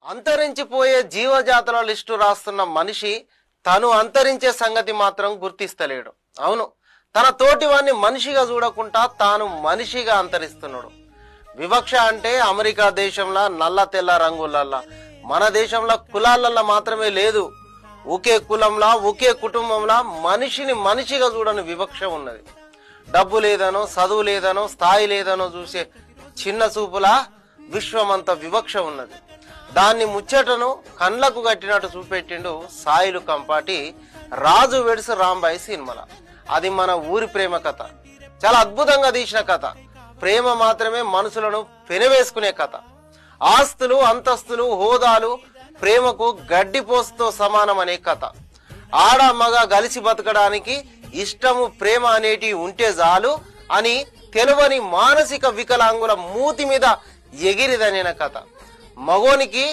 అంతరించిపోయే జీవజాతుల లిస్టు రాస్తున్న మనిషి తను అంతరించే సంగతి మాత్రం గుర్తిస్తలేడు. అవును, తన తోటి వాణ్ణి మనిషిగా చూడకుండా తాను మనిషిగా అంతరిస్తున్నాడు. వివక్ష అంటే అమెరికా దేశంలో నల్ల తెల్ల రంగులల్లా, మన దేశంలో కులాలల్లా మాత్రమే లేదు. ఒకే కులంలా ఒకే కుటుంబంలా మనిషిని మనిషిగా చూడని వివక్ష ఉన్నది. డబ్బు లేదనో చదువు లేదనో స్థాయి లేదనో చూసే చిన్న చూపులా విశ్వమంత వివక్ష ఉన్నది. దాన్ని ముచ్చటను కండ్లకు కట్టినట్టు చూపెట్టిండు సాయిలు కంపాటి రాజు వెడ్స్ రాంబాయి సినిమాల. అది మన ఊరి ప్రేమ కథ. చాలా అద్భుతంగా తీసిన కథ. ప్రేమ మాత్రమే మనుషులను పెనవేసుకునే కథ. ఆస్తులు అంతస్తులు హోదాలు ప్రేమకు గడ్డిపోసుతో సమానం అనే కథ. ఆడ మగ కలిసి బతకడానికి ఇష్టము ప్రేమ అనేటి ఉంటే చాలు అని తెలువని మానసిక వికలాంగుల మూతి మీద ఎగిరిదనిన కథ. మగోనికి